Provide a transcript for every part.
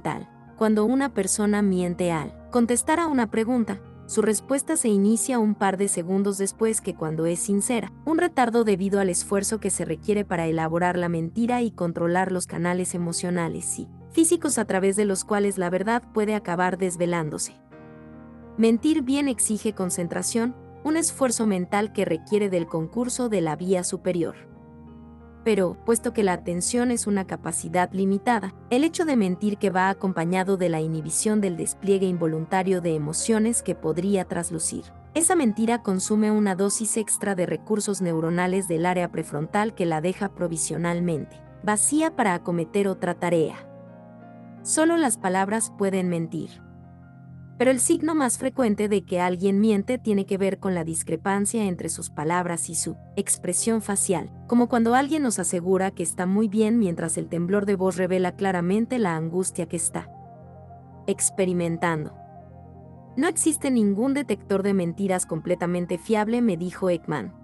mental. Cuando una persona miente al contestar a una pregunta, su respuesta se inicia un par de segundos después que cuando es sincera, un retardo debido al esfuerzo que se requiere para elaborar la mentira y controlar los canales emocionales y físicos a través de los cuales la verdad puede acabar desvelándose. Mentir bien exige concentración, un esfuerzo mental que requiere del concurso de la vía superior. Pero, puesto que la atención es una capacidad limitada, el hecho de mentir que va acompañado de la inhibición del despliegue involuntario de emociones que podría traslucir. Esa mentira consume una dosis extra de recursos neuronales del área prefrontal que la deja provisionalmente vacía para acometer otra tarea. Solo las palabras pueden mentir. Pero el signo más frecuente de que alguien miente tiene que ver con la discrepancia entre sus palabras y su expresión facial, como cuando alguien nos asegura que está muy bien mientras el temblor de voz revela claramente la angustia que está experimentando. No existe ningún detector de mentiras completamente fiable, me dijo Ekman.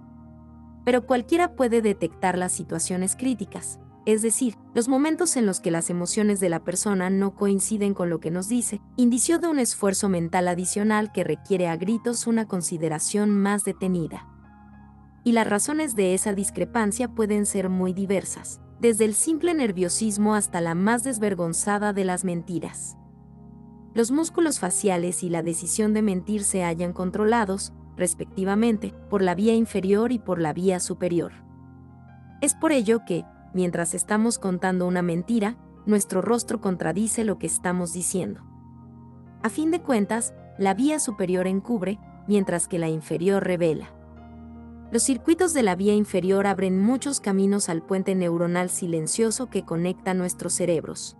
Pero cualquiera puede detectar las situaciones críticas. Es decir, los momentos en los que las emociones de la persona no coinciden con lo que nos dice, indicio de un esfuerzo mental adicional que requiere a gritos una consideración más detenida. Y las razones de esa discrepancia pueden ser muy diversas, desde el simple nerviosismo hasta la más desvergonzada de las mentiras. Los músculos faciales y la decisión de mentir se hallan controlados, respectivamente, por la vía inferior y por la vía superior. Es por ello que, mientras estamos contando una mentira, nuestro rostro contradice lo que estamos diciendo. A fin de cuentas, la vía superior encubre, mientras que la inferior revela. Los circuitos de la vía inferior abren muchos caminos al puente neuronal silencioso que conecta nuestros cerebros.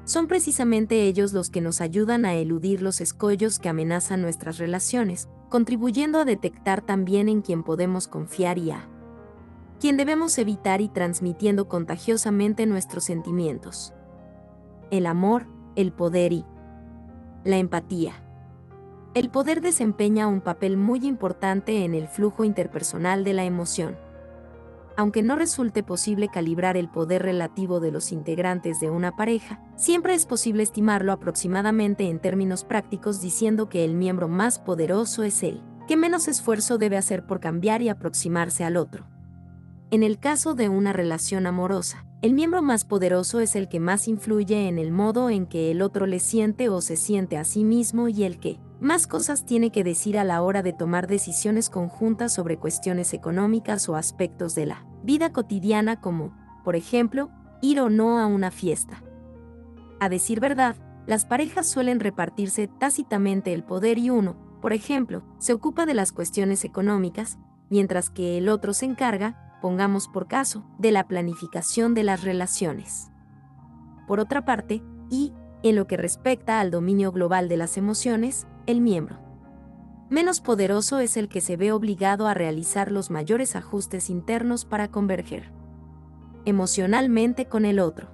Son precisamente ellos los que nos ayudan a eludir los escollos que amenazan nuestras relaciones, contribuyendo a detectar también en quién podemos confiar y a quien debemos evitar y transmitiendo contagiosamente nuestros sentimientos. El amor, el poder y la empatía. El poder desempeña un papel muy importante en el flujo interpersonal de la emoción. Aunque no resulte posible calibrar el poder relativo de los integrantes de una pareja, siempre es posible estimarlo aproximadamente en términos prácticos diciendo que el miembro más poderoso es el que menos esfuerzo debe hacer por cambiar y aproximarse al otro. En el caso de una relación amorosa, el miembro más poderoso es el que más influye en el modo en que el otro le siente o se siente a sí mismo y el que más cosas tiene que decir a la hora de tomar decisiones conjuntas sobre cuestiones económicas o aspectos de la vida cotidiana como, por ejemplo, ir o no a una fiesta. A decir verdad, las parejas suelen repartirse tácitamente el poder y uno, por ejemplo, se ocupa de las cuestiones económicas, mientras que el otro se encarga, pongamos por caso, de la planificación de las relaciones. Por otra parte, y, en lo que respecta al dominio global de las emociones, el miembro menos poderoso es el que se ve obligado a realizar los mayores ajustes internos para converger emocionalmente con el otro.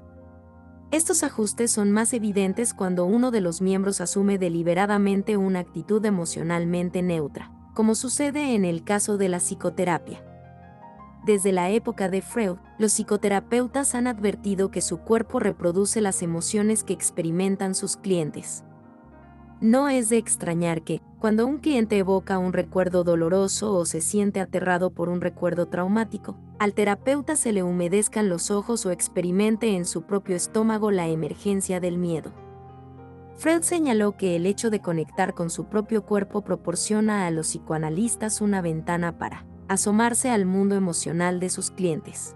Estos ajustes son más evidentes cuando uno de los miembros asume deliberadamente una actitud emocionalmente neutra, como sucede en el caso de la psicoterapia. Desde la época de Freud, los psicoterapeutas han advertido que su cuerpo reproduce las emociones que experimentan sus clientes. No es de extrañar que, cuando un cliente evoca un recuerdo doloroso o se siente aterrado por un recuerdo traumático, al terapeuta se le humedezcan los ojos o experimente en su propio estómago la emergencia del miedo. Freud señaló que el hecho de conectar con su propio cuerpo proporciona a los psicoanalistas una ventana para asomarse al mundo emocional de sus clientes.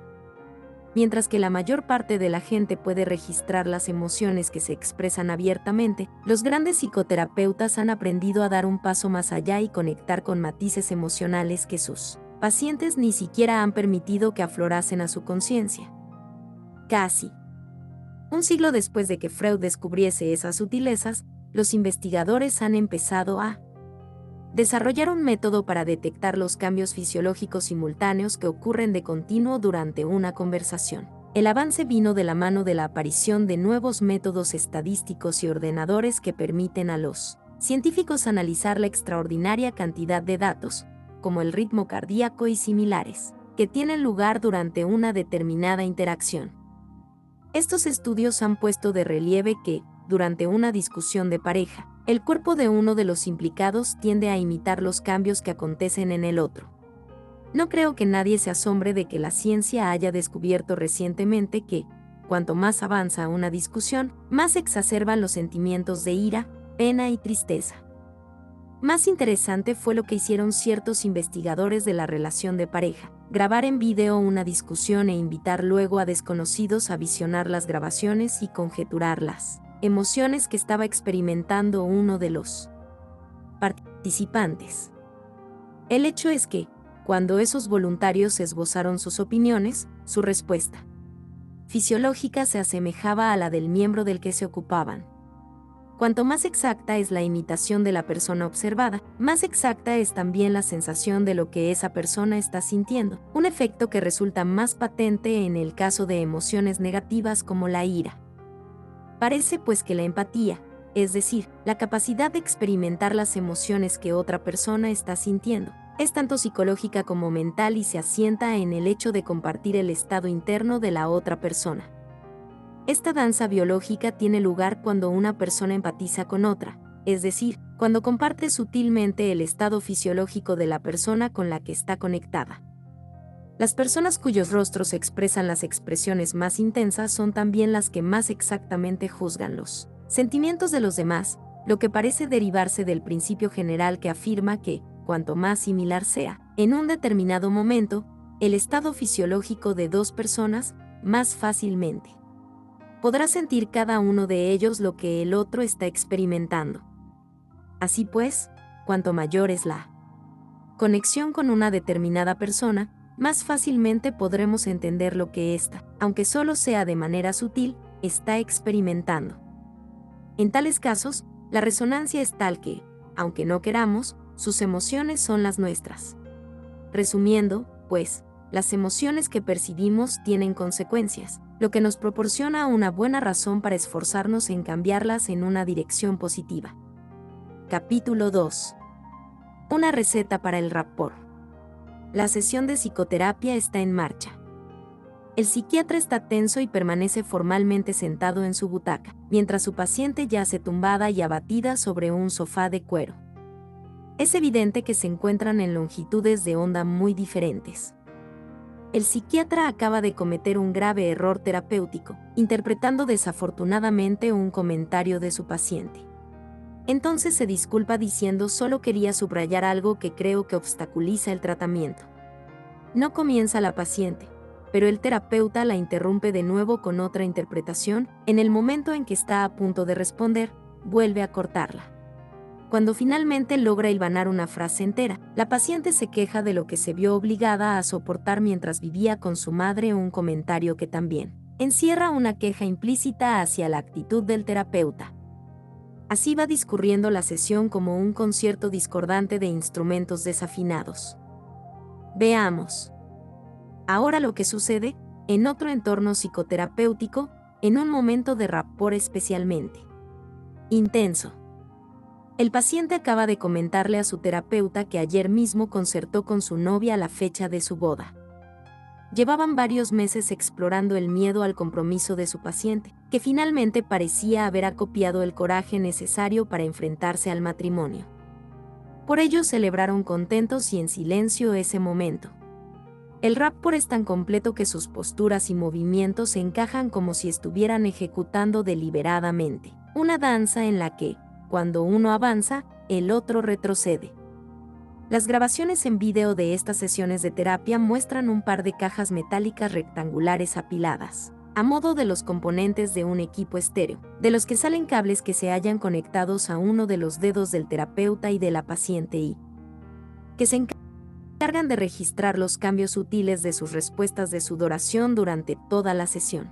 Mientras que la mayor parte de la gente puede registrar las emociones que se expresan abiertamente, los grandes psicoterapeutas han aprendido a dar un paso más allá y conectar con matices emocionales que sus pacientes ni siquiera han permitido que aflorasen a su conciencia. Casi un siglo después de que Freud descubriese esas sutilezas, los investigadores han empezado a desarrollar un método para detectar los cambios fisiológicos simultáneos que ocurren de continuo durante una conversación. El avance vino de la mano de la aparición de nuevos métodos estadísticos y ordenadores que permiten a los científicos analizar la extraordinaria cantidad de datos, como el ritmo cardíaco y similares, que tienen lugar durante una determinada interacción. Estos estudios han puesto de relieve que, durante una discusión de pareja, el cuerpo de uno de los implicados tiende a imitar los cambios que acontecen en el otro. No creo que nadie se asombre de que la ciencia haya descubierto recientemente que, cuanto más avanza una discusión, más se exacerban los sentimientos de ira, pena y tristeza. Más interesante fue lo que hicieron ciertos investigadores de la relación de pareja: grabar en video una discusión e invitar luego a desconocidos a visionar las grabaciones y conjeturar las emociones que estaba experimentando uno de los participantes. El hecho es que, cuando esos voluntarios esbozaron sus opiniones, su respuesta fisiológica se asemejaba a la del miembro del que se ocupaban. Cuanto más exacta es la imitación de la persona observada, más exacta es también la sensación de lo que esa persona está sintiendo, un efecto que resulta más patente en el caso de emociones negativas como la ira. Parece pues que la empatía, es decir, la capacidad de experimentar las emociones que otra persona está sintiendo, es tanto psicológica como mental y se asienta en el hecho de compartir el estado interno de la otra persona. Esta danza biológica tiene lugar cuando una persona empatiza con otra, es decir, cuando comparte sutilmente el estado fisiológico de la persona con la que está conectada. Las personas cuyos rostros expresan las expresiones más intensas son también las que más exactamente juzgan los sentimientos de los demás, lo que parece derivarse del principio general que afirma que, cuanto más similar sea, en un determinado momento, el estado fisiológico de dos personas, más fácilmente podrá sentir cada uno de ellos lo que el otro está experimentando. Así pues, cuanto mayor es la conexión con una determinada persona, más fácilmente podremos entender lo que ésta, aunque solo sea de manera sutil, está experimentando. En tales casos, la resonancia es tal que, aunque no queramos, sus emociones son las nuestras. Resumiendo, pues, las emociones que percibimos tienen consecuencias, lo que nos proporciona una buena razón para esforzarnos en cambiarlas en una dirección positiva. Capítulo 2. Una receta para el rapport. La sesión de psicoterapia está en marcha. El psiquiatra está tenso y permanece formalmente sentado en su butaca, mientras su paciente yace tumbada y abatida sobre un sofá de cuero. Es evidente que se encuentran en longitudes de onda muy diferentes. El psiquiatra acaba de cometer un grave error terapéutico, interpretando desafortunadamente un comentario de su paciente. Entonces se disculpa diciendo: solo quería subrayar algo que creo que obstaculiza el tratamiento. No comienza la paciente, pero el terapeuta la interrumpe de nuevo con otra interpretación. En el momento en que está a punto de responder, vuelve a cortarla. Cuando finalmente logra hilvanar una frase entera, la paciente se queja de lo que se vio obligada a soportar mientras vivía con su madre, un comentario que también encierra una queja implícita hacia la actitud del terapeuta. Así va discurriendo la sesión como un concierto discordante de instrumentos desafinados. Veamos ahora lo que sucede en otro entorno psicoterapéutico, en un momento de rapport especialmente intenso. El paciente acaba de comentarle a su terapeuta que ayer mismo concertó con su novia la fecha de su boda. Llevaban varios meses explorando el miedo al compromiso de su paciente, que finalmente parecía haber acopiado el coraje necesario para enfrentarse al matrimonio. Por ello celebraron contentos y en silencio ese momento. El rapport es tan completo que sus posturas y movimientos se encajan como si estuvieran ejecutando deliberadamente una danza en la que, cuando uno avanza, el otro retrocede. Las grabaciones en vídeo de estas sesiones de terapia muestran un par de cajas metálicas rectangulares apiladas, a modo de los componentes de un equipo estéreo, de los que salen cables que se hallan conectados a uno de los dedos del terapeuta y de la paciente y que se encargan de registrar los cambios sutiles de sus respuestas de sudoración durante toda la sesión.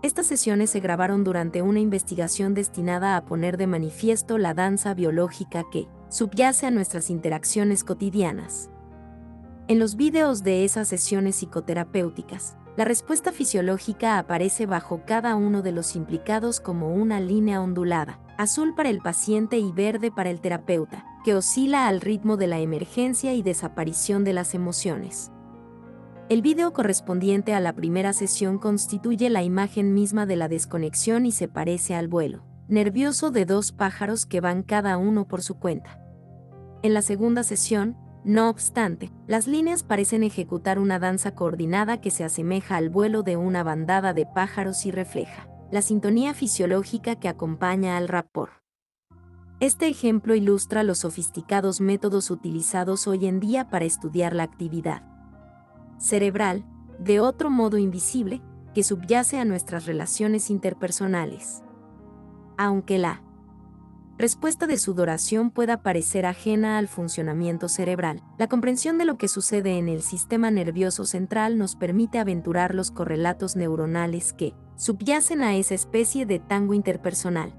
Estas sesiones se grabaron durante una investigación destinada a poner de manifiesto la danza biológica que subyace a nuestras interacciones cotidianas. En los vídeos de esas sesiones psicoterapéuticas, la respuesta fisiológica aparece bajo cada uno de los implicados como una línea ondulada, azul para el paciente y verde para el terapeuta, que oscila al ritmo de la emergencia y desaparición de las emociones. El vídeo correspondiente a la primera sesión constituye la imagen misma de la desconexión y se parece al vuelo nervioso de dos pájaros que van cada uno por su cuenta. En la segunda sesión, no obstante, las líneas parecen ejecutar una danza coordinada que se asemeja al vuelo de una bandada de pájaros y refleja la sintonía fisiológica que acompaña al rapport. Este ejemplo ilustra los sofisticados métodos utilizados hoy en día para estudiar la actividad cerebral, de otro modo invisible, que subyace a nuestras relaciones interpersonales. Aunque la respuesta de sudoración pueda parecer ajena al funcionamiento cerebral, la comprensión de lo que sucede en el sistema nervioso central nos permite aventurar los correlatos neuronales que subyacen a esa especie de tango interpersonal.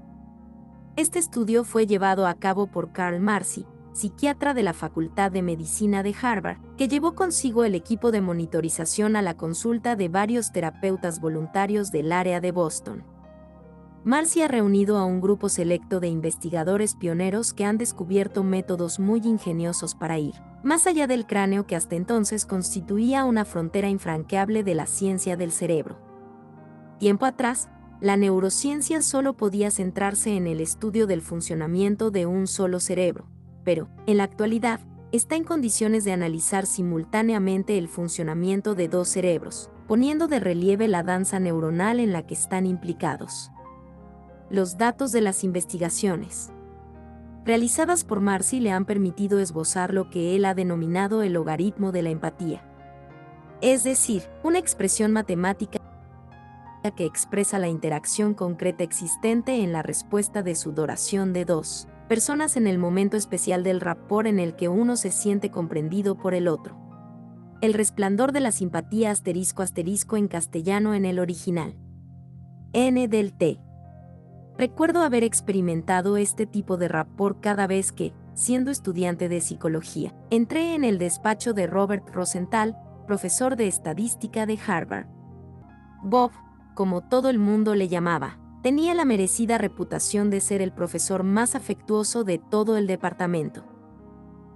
Este estudio fue llevado a cabo por Karl Marcy, psiquiatra de la Facultad de Medicina de Harvard, que llevó consigo el equipo de monitorización a la consulta de varios terapeutas voluntarios del área de Boston. Marcy ha reunido a un grupo selecto de investigadores pioneros que han descubierto métodos muy ingeniosos para ir más allá del cráneo que hasta entonces constituía una frontera infranqueable de la ciencia del cerebro. Tiempo atrás, la neurociencia solo podía centrarse en el estudio del funcionamiento de un solo cerebro, pero, en la actualidad, está en condiciones de analizar simultáneamente el funcionamiento de dos cerebros, poniendo de relieve la danza neuronal en la que están implicados. Los datos de las investigaciones realizadas por Marcy le han permitido esbozar lo que él ha denominado el logaritmo de la empatía. Es decir, una expresión matemática que expresa la interacción concreta existente en la respuesta de sudoración de dos personas en el momento especial del rapport en el que uno se siente comprendido por el otro. El resplandor de la simpatía ** en castellano en el original. N del T. Recuerdo haber experimentado este tipo de rapport cada vez que, siendo estudiante de psicología, entré en el despacho de Robert Rosenthal, profesor de estadística de Harvard. Bob, como todo el mundo le llamaba, tenía la merecida reputación de ser el profesor más afectuoso de todo el departamento.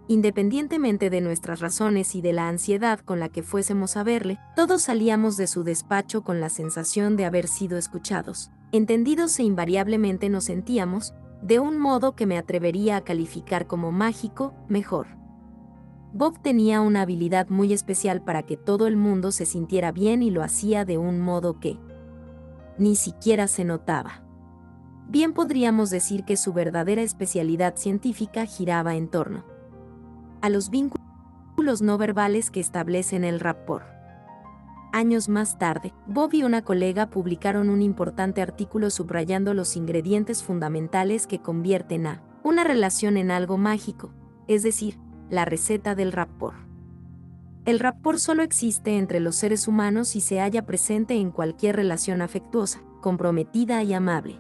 Independientemente de nuestras razones y de la ansiedad con la que fuésemos a verle, todos salíamos de su despacho con la sensación de haber sido escuchados, entendidos e invariablemente nos sentíamos, de un modo que me atrevería a calificar como mágico, mejor. Bob tenía una habilidad muy especial para que todo el mundo se sintiera bien y lo hacía de un modo que ni siquiera se notaba. Bien podríamos decir que su verdadera especialidad científica giraba en torno a los vínculos no verbales que establecen el rapport. Años más tarde, Bob y una colega publicaron un importante artículo subrayando los ingredientes fundamentales que convierten a una relación en algo mágico, es decir, la receta del rapport. El rapport solo existe entre los seres humanos y se halla presente en cualquier relación afectuosa, comprometida y amable.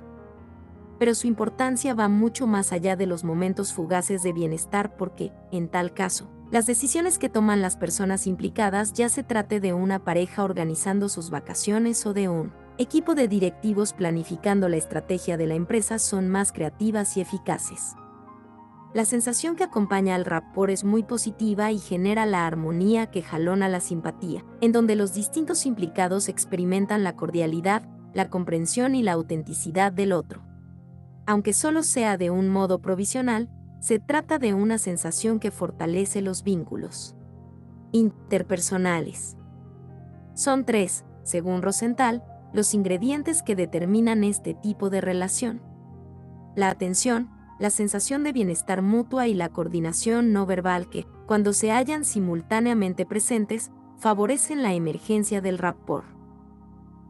Pero su importancia va mucho más allá de los momentos fugaces de bienestar porque, en tal caso, las decisiones que toman las personas implicadas, ya se trate de una pareja organizando sus vacaciones o de un equipo de directivos planificando la estrategia de la empresa, son más creativas y eficaces. La sensación que acompaña al rapport es muy positiva y genera la armonía que jalona la simpatía, en donde los distintos implicados experimentan la cordialidad, la comprensión y la autenticidad del otro. Aunque solo sea de un modo provisional, se trata de una sensación que fortalece los vínculos interpersonales. Son tres, según Rosenthal, los ingredientes que determinan este tipo de relación: la atención, la sensación de bienestar mutua y la coordinación no verbal que, cuando se hallan simultáneamente presentes, favorecen la emergencia del rapport.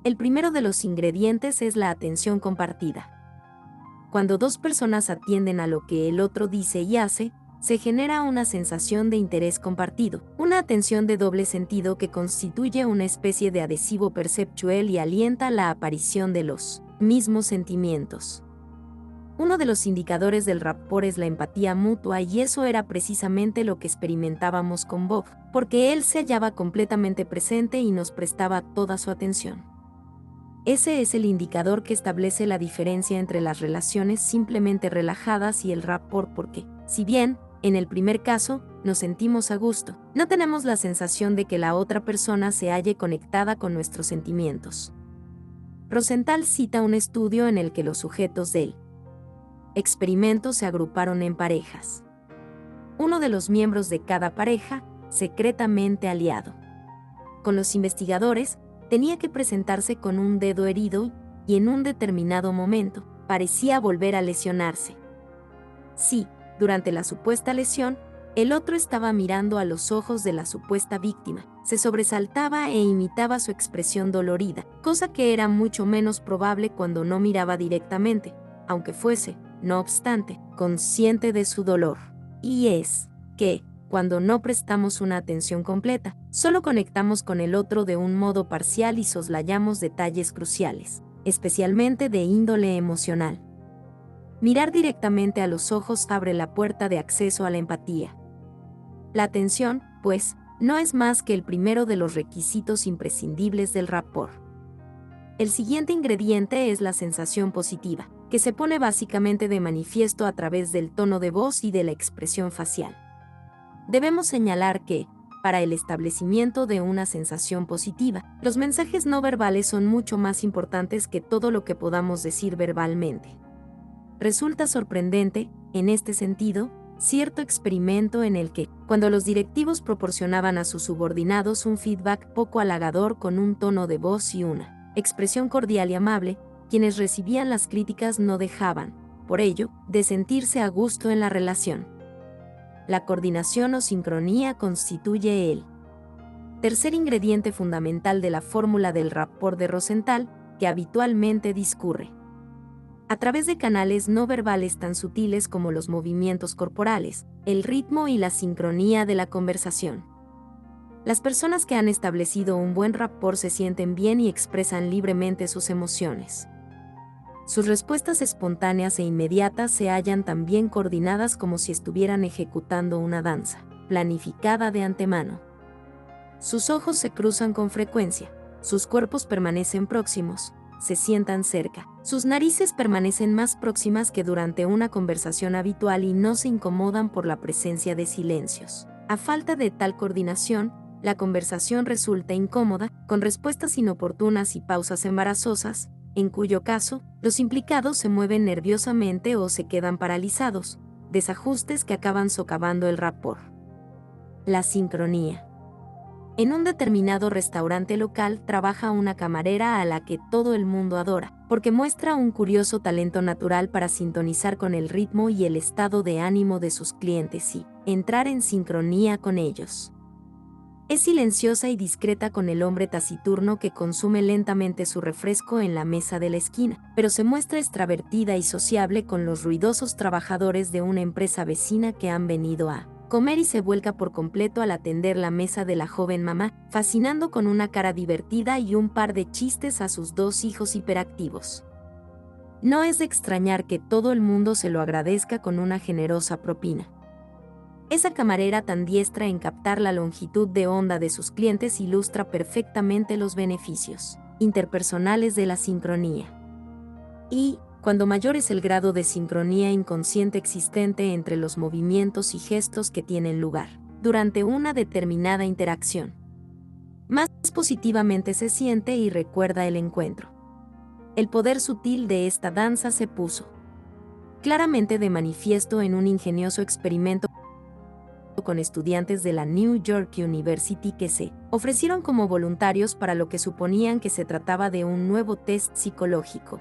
El primero de los ingredientes es la atención compartida. Cuando dos personas atienden a lo que el otro dice y hace, se genera una sensación de interés compartido, una atención de doble sentido que constituye una especie de adhesivo perceptual y alienta la aparición de los mismos sentimientos. Uno de los indicadores del rapport es la empatía mutua, y eso era precisamente lo que experimentábamos con Bob, porque él se hallaba completamente presente y nos prestaba toda su atención. Ese es el indicador que establece la diferencia entre las relaciones simplemente relajadas y el rapport porque, si bien En el primer caso, nos sentimos a gusto. No tenemos la sensación de que la otra persona se halle conectada con nuestros sentimientos. Rosenthal cita un estudio en el que los sujetos del experimento se agruparon en parejas. Uno de los miembros de cada pareja, secretamente aliado con los investigadores, tenía que presentarse con un dedo herido y en un determinado momento parecía volver a lesionarse. Sí, durante la supuesta lesión, el otro estaba mirando a los ojos de la supuesta víctima, se sobresaltaba e imitaba su expresión dolorida, cosa que era mucho menos probable cuando no miraba directamente, aunque fuese, no obstante, consciente de su dolor. Y es que, cuando no prestamos una atención completa, solo conectamos con el otro de un modo parcial y soslayamos detalles cruciales, especialmente de índole emocional. Mirar directamente a los ojos abre la puerta de acceso a la empatía. La atención, pues, no es más que el primero de los requisitos imprescindibles del rapport. El siguiente ingrediente es la sensación positiva, que se pone básicamente de manifiesto a través del tono de voz y de la expresión facial. Debemos señalar que, para el establecimiento de una sensación positiva, los mensajes no verbales son mucho más importantes que todo lo que podamos decir verbalmente. Resulta sorprendente, en este sentido, cierto experimento en el que, cuando los directivos proporcionaban a sus subordinados un feedback poco halagador con un tono de voz y una expresión cordial y amable, quienes recibían las críticas no dejaban, por ello, de sentirse a gusto en la relación. La coordinación o sincronía constituye el tercer ingrediente fundamental de la fórmula del rapport de Rosenthal, que habitualmente discurre a través de canales no verbales tan sutiles como los movimientos corporales, el ritmo y la sincronía de la conversación. Las personas que han establecido un buen rapport se sienten bien y expresan libremente sus emociones. Sus respuestas espontáneas e inmediatas se hallan tan bien coordinadas como si estuvieran ejecutando una danza, planificada de antemano. Sus ojos se cruzan con frecuencia, sus cuerpos permanecen próximos, se sientan cerca, sus narices permanecen más próximas que durante una conversación habitual y no se incomodan por la presencia de silencios. A falta de tal coordinación, la conversación resulta incómoda, con respuestas inoportunas y pausas embarazosas, en cuyo caso, los implicados se mueven nerviosamente o se quedan paralizados, desajustes que acaban socavando el rapport. La sincronía. En un determinado restaurante local trabaja una camarera a la que todo el mundo adora, porque muestra un curioso talento natural para sintonizar con el ritmo y el estado de ánimo de sus clientes y entrar en sincronía con ellos. Es silenciosa y discreta con el hombre taciturno que consume lentamente su refresco en la mesa de la esquina, pero se muestra extravertida y sociable con los ruidosos trabajadores de una empresa vecina que han venido a comer y se vuelca por completo al atender la mesa de la joven mamá, fascinando con una cara divertida y un par de chistes a sus dos hijos hiperactivos. No es de extrañar que todo el mundo se lo agradezca con una generosa propina. Esa camarera tan diestra en captar la longitud de onda de sus clientes ilustra perfectamente los beneficios interpersonales de la sincronía. Y, cuando mayor es el grado de sincronía inconsciente existente entre los movimientos y gestos que tienen lugar durante una determinada interacción, más positivamente se siente y recuerda el encuentro. El poder sutil de esta danza se puso claramente de manifiesto en un ingenioso experimento con estudiantes de la New York University que se ofrecieron como voluntarios para lo que suponían que se trataba de un nuevo test psicológico.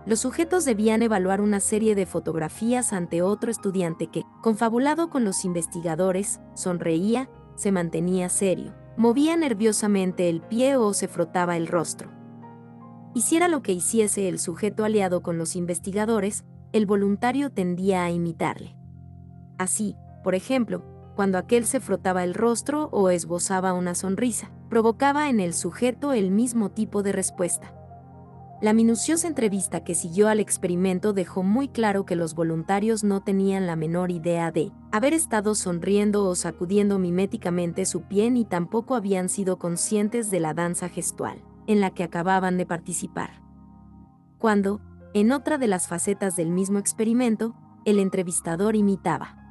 Los sujetos debían evaluar una serie de fotografías ante otro estudiante que, confabulado con los investigadores, sonreía, se mantenía serio, movía nerviosamente el pie o se frotaba el rostro. Hiciera lo que hiciese el sujeto aliado con los investigadores, el voluntario tendía a imitarle. Así, por ejemplo, cuando aquel se frotaba el rostro o esbozaba una sonrisa, provocaba en el sujeto el mismo tipo de respuesta. La minuciosa entrevista que siguió al experimento dejó muy claro que los voluntarios no tenían la menor idea de haber estado sonriendo o sacudiendo miméticamente su pie ni tampoco habían sido conscientes de la danza gestual en la que acababan de participar. Cuando, en otra de las facetas del mismo experimento, el entrevistador imitaba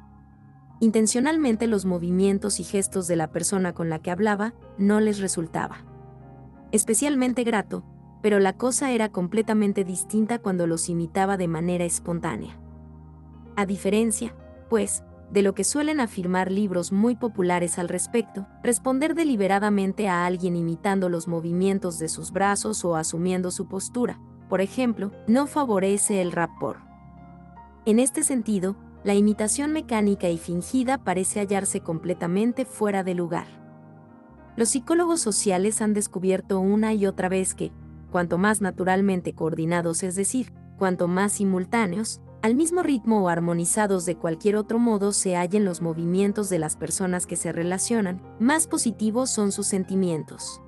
intencionalmente los movimientos y gestos de la persona con la que hablaba no les resultaba especialmente grato, pero la cosa era completamente distinta cuando los imitaba de manera espontánea. A diferencia, pues, de lo que suelen afirmar libros muy populares al respecto, responder deliberadamente a alguien imitando los movimientos de sus brazos o asumiendo su postura, por ejemplo, no favorece el rapport. En este sentido, la imitación mecánica y fingida parece hallarse completamente fuera de lugar. Los psicólogos sociales han descubierto una y otra vez que, cuanto más naturalmente coordinados, es decir, cuanto más simultáneos, al mismo ritmo o armonizados de cualquier otro modo se hallen los movimientos de las personas que se relacionan, más positivos son sus sentimientos.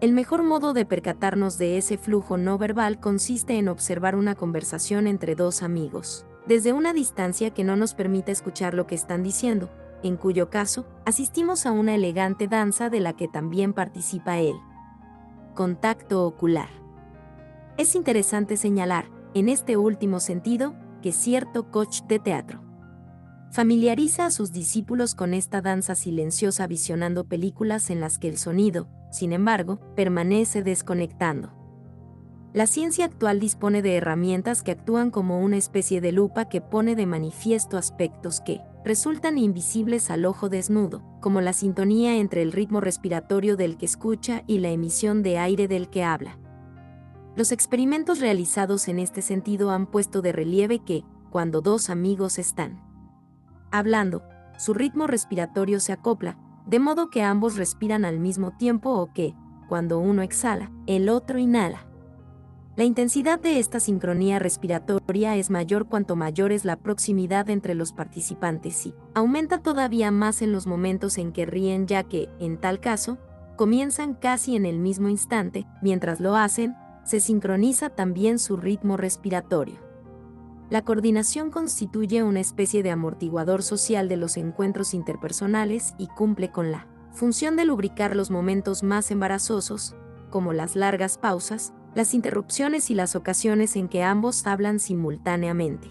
El mejor modo de percatarnos de ese flujo no verbal consiste en observar una conversación entre dos amigos, desde una distancia que no nos permita escuchar lo que están diciendo, en cuyo caso, asistimos a una elegante danza de la que también participa él. Contacto ocular. Es interesante señalar, en este último sentido, que cierto coach de teatro familiariza a sus discípulos con esta danza silenciosa visionando películas en las que el sonido, sin embargo, permanece desconectando. La ciencia actual dispone de herramientas que actúan como una especie de lupa que pone de manifiesto aspectos que resultan invisibles al ojo desnudo, como la sintonía entre el ritmo respiratorio del que escucha y la emisión de aire del que habla. Los experimentos realizados en este sentido han puesto de relieve que, cuando dos amigos están hablando, su ritmo respiratorio se acopla, de modo que ambos respiran al mismo tiempo o que, cuando uno exhala, el otro inhala. La intensidad de esta sincronía respiratoria es mayor cuanto mayor es la proximidad entre los participantes y aumenta todavía más en los momentos en que ríen, ya que, en tal caso, comienzan casi en el mismo instante, mientras lo hacen, se sincroniza también su ritmo respiratorio. La coordinación constituye una especie de amortiguador social de los encuentros interpersonales y cumple con la función de lubricar los momentos más embarazosos, como las largas pausas, las interrupciones y las ocasiones en que ambos hablan simultáneamente.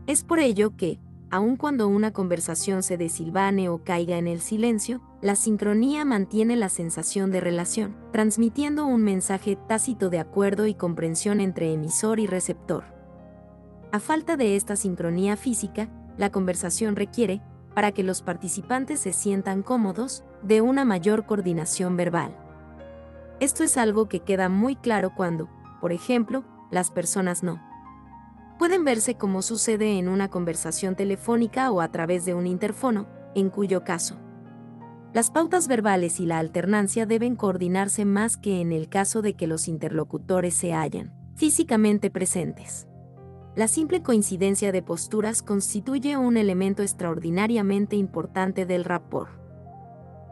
Es por ello que, aun cuando una conversación se desilvane o caiga en el silencio, la sincronía mantiene la sensación de relación, transmitiendo un mensaje tácito de acuerdo y comprensión entre emisor y receptor. A falta de esta sincronía física, la conversación requiere, para que los participantes se sientan cómodos, de una mayor coordinación verbal. Esto es algo que queda muy claro cuando, por ejemplo, las personas no pueden verse como sucede en una conversación telefónica o a través de un interfono, en cuyo caso las pautas verbales y la alternancia deben coordinarse más que en el caso de que los interlocutores se hallan físicamente presentes. La simple coincidencia de posturas constituye un elemento extraordinariamente importante del rapport.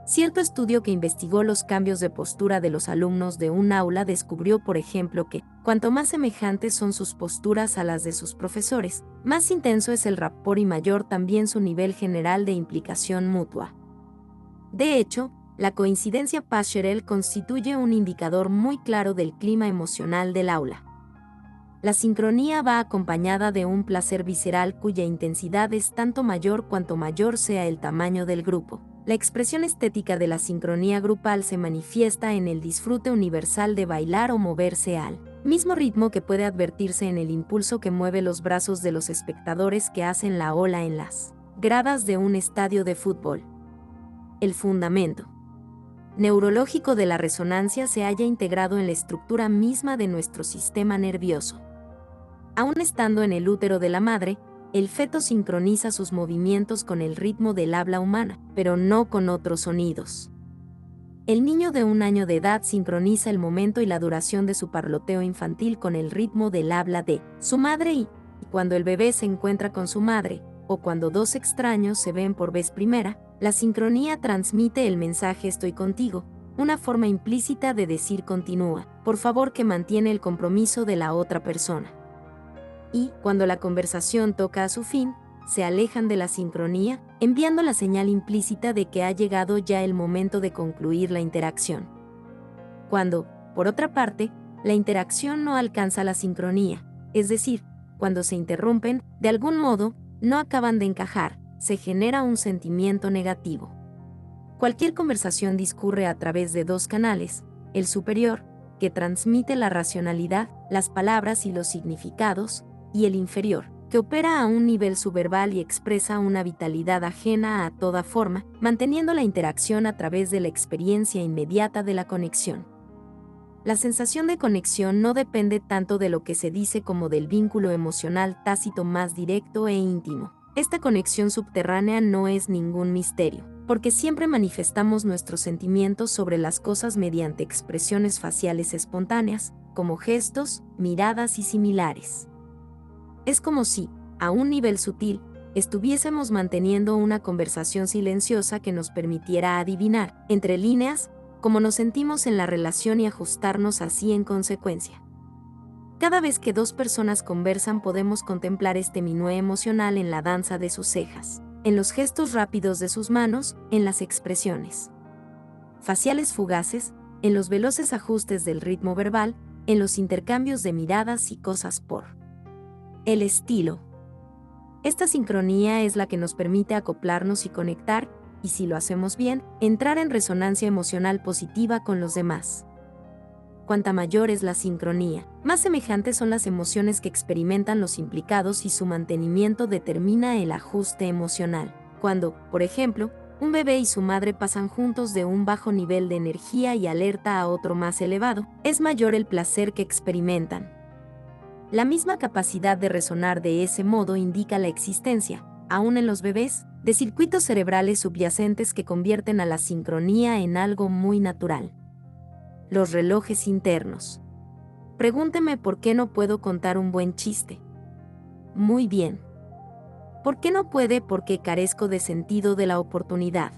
Cierto estudio que investigó los cambios de postura de los alumnos de un aula descubrió, por ejemplo, que, cuanto más semejantes son sus posturas a las de sus profesores, más intenso es el rapport y mayor también su nivel general de implicación mutua. De hecho, la coincidencia passerelle constituye un indicador muy claro del clima emocional del aula. La sincronía va acompañada de un placer visceral cuya intensidad es tanto mayor cuanto mayor sea el tamaño del grupo. La expresión estética de la sincronía grupal se manifiesta en el disfrute universal de bailar o moverse al mismo ritmo que puede advertirse en el impulso que mueve los brazos de los espectadores que hacen la ola en las gradas de un estadio de fútbol. El fundamento neurológico de la resonancia se halla integrado en la estructura misma de nuestro sistema nervioso. Aún estando en el útero de la madre, el feto sincroniza sus movimientos con el ritmo del habla humana, pero no con otros sonidos. El niño de 1 año de edad sincroniza el momento y la duración de su parloteo infantil con el ritmo del habla de su madre y cuando el bebé se encuentra con su madre, o cuando dos extraños se ven por vez primera, la sincronía transmite el mensaje "estoy contigo", una forma implícita de decir "continúa, por favor", que mantiene el compromiso de la otra persona. Y, cuando la conversación toca a su fin, se alejan de la sincronía, enviando la señal implícita de que ha llegado ya el momento de concluir la interacción. Cuando, por otra parte, la interacción no alcanza la sincronía, es decir, cuando se interrumpen, de algún modo, no acaban de encajar, se genera un sentimiento negativo. Cualquier conversación discurre a través de dos canales: el superior, que transmite la racionalidad, las palabras y los significados, y el inferior, que opera a un nivel subverbal y expresa una vitalidad ajena a toda forma, manteniendo la interacción a través de la experiencia inmediata de la conexión. La sensación de conexión no depende tanto de lo que se dice como del vínculo emocional tácito más directo e íntimo. Esta conexión subterránea no es ningún misterio, porque siempre manifestamos nuestros sentimientos sobre las cosas mediante expresiones faciales espontáneas, como gestos, miradas y similares. Es como si, a un nivel sutil, estuviésemos manteniendo una conversación silenciosa que nos permitiera adivinar, entre líneas, cómo nos sentimos en la relación y ajustarnos así en consecuencia. Cada vez que dos personas conversan podemos contemplar este minué emocional en la danza de sus cejas, en los gestos rápidos de sus manos, en las expresiones faciales fugaces, en los veloces ajustes del ritmo verbal, en los intercambios de miradas y cosas por el estilo. Esta sincronía es la que nos permite acoplarnos y conectar, y si lo hacemos bien, entrar en resonancia emocional positiva con los demás. Cuanta mayor es la sincronía, más semejantes son las emociones que experimentan los implicados y su mantenimiento determina el ajuste emocional. Cuando, por ejemplo, un bebé y su madre pasan juntos de un bajo nivel de energía y alerta a otro más elevado, es mayor el placer que experimentan. La misma capacidad de resonar de ese modo indica la existencia, aún en los bebés, de circuitos cerebrales subyacentes que convierten a la sincronía en algo muy natural. Los relojes internos. Pregúnteme por qué no puedo contar un buen chiste. Muy bien. ¿Por qué no puede? Porque carezco de sentido de la oportunidad.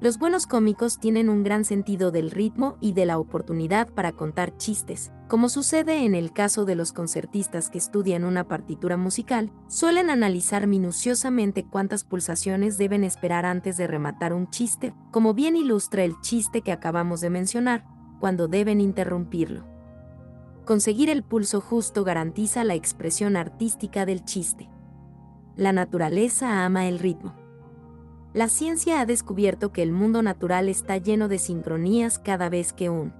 Los buenos cómicos tienen un gran sentido del ritmo y de la oportunidad para contar chistes. Como sucede en el caso de los concertistas que estudian una partitura musical, suelen analizar minuciosamente cuántas pulsaciones deben esperar antes de rematar un chiste, como bien ilustra el chiste que acabamos de mencionar, cuando deben interrumpirlo. Conseguir el pulso justo garantiza la expresión artística del chiste. La naturaleza ama el ritmo. La ciencia ha descubierto que el mundo natural está lleno de sincronías cada vez que un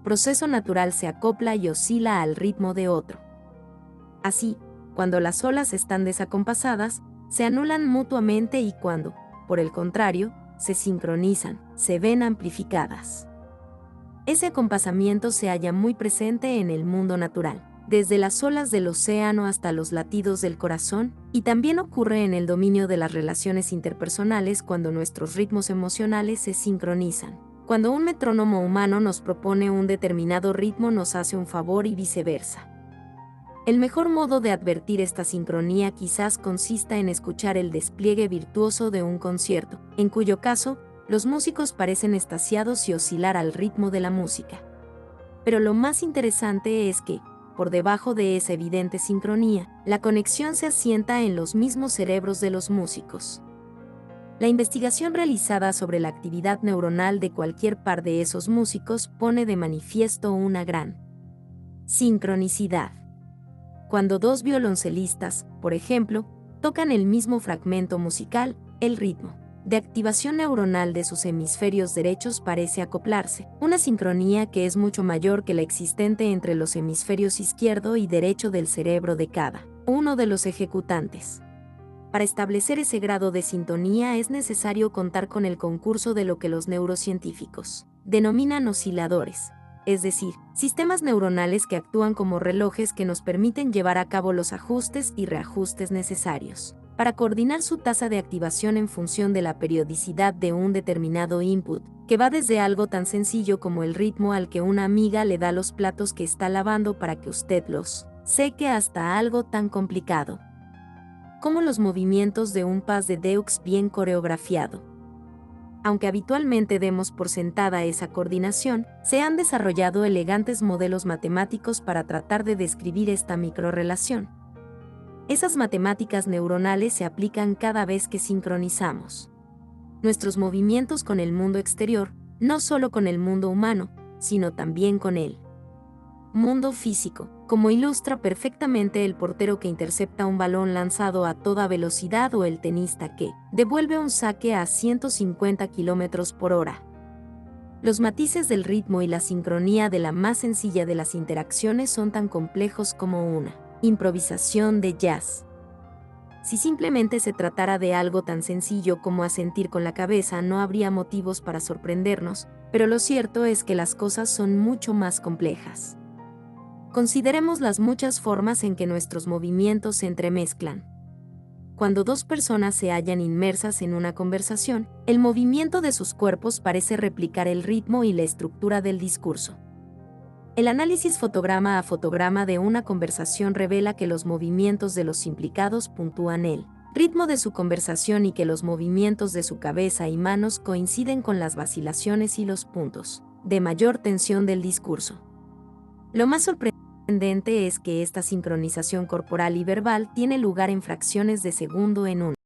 proceso natural se acopla y oscila al ritmo de otro. Así, cuando las olas están desacompasadas, se anulan mutuamente y cuando, por el contrario, se sincronizan, se ven amplificadas. Ese acompasamiento se halla muy presente en el mundo natural, desde las olas del océano hasta los latidos del corazón, y también ocurre en el dominio de las relaciones interpersonales cuando nuestros ritmos emocionales se sincronizan. Cuando un metrónomo humano nos propone un determinado ritmo nos hace un favor y viceversa. El mejor modo de advertir esta sincronía quizás consista en escuchar el despliegue virtuoso de un concierto, en cuyo caso, los músicos parecen extasiados y oscilar al ritmo de la música. Pero lo más interesante es que, por debajo de esa evidente sincronía, la conexión se asienta en los mismos cerebros de los músicos. La investigación realizada sobre la actividad neuronal de cualquier par de esos músicos pone de manifiesto una gran sincronicidad. Cuando dos violoncelistas, por ejemplo, tocan el mismo fragmento musical, el ritmo de activación neuronal de sus hemisferios derechos parece acoplarse, una sincronía que es mucho mayor que la existente entre los hemisferios izquierdo y derecho del cerebro de cada uno de los ejecutantes. Para establecer ese grado de sintonía es necesario contar con el concurso de lo que los neurocientíficos denominan osciladores, es decir, sistemas neuronales que actúan como relojes que nos permiten llevar a cabo los ajustes y reajustes necesarios para coordinar su tasa de activación en función de la periodicidad de un determinado input, que va desde algo tan sencillo como el ritmo al que una amiga le da los platos que está lavando para que usted los seque hasta algo tan complicado como los movimientos de un pas de deux bien coreografiado. Aunque habitualmente demos por sentada esa coordinación, se han desarrollado elegantes modelos matemáticos para tratar de describir esta microrrelación. Esas matemáticas neuronales se aplican cada vez que sincronizamos nuestros movimientos con el mundo exterior, no solo con el mundo humano, sino también con el mundo físico, como ilustra perfectamente el portero que intercepta un balón lanzado a toda velocidad o el tenista que devuelve un saque a 150 km/h. Los matices del ritmo y la sincronía de la más sencilla de las interacciones son tan complejos como una improvisación de jazz. Si simplemente se tratara de algo tan sencillo como asentir con la cabeza, no habría motivos para sorprendernos, pero lo cierto es que las cosas son mucho más complejas. Consideremos las muchas formas en que nuestros movimientos se entremezclan. Cuando dos personas se hallan inmersas en una conversación, el movimiento de sus cuerpos parece replicar el ritmo y la estructura del discurso. El análisis fotograma a fotograma de una conversación revela que los movimientos de los implicados puntúan el ritmo de su conversación y que los movimientos de su cabeza y manos coinciden con las vacilaciones y los puntos de mayor tensión del discurso. Lo más sorprendente es que esta sincronización corporal y verbal tiene lugar en fracciones de segundo en un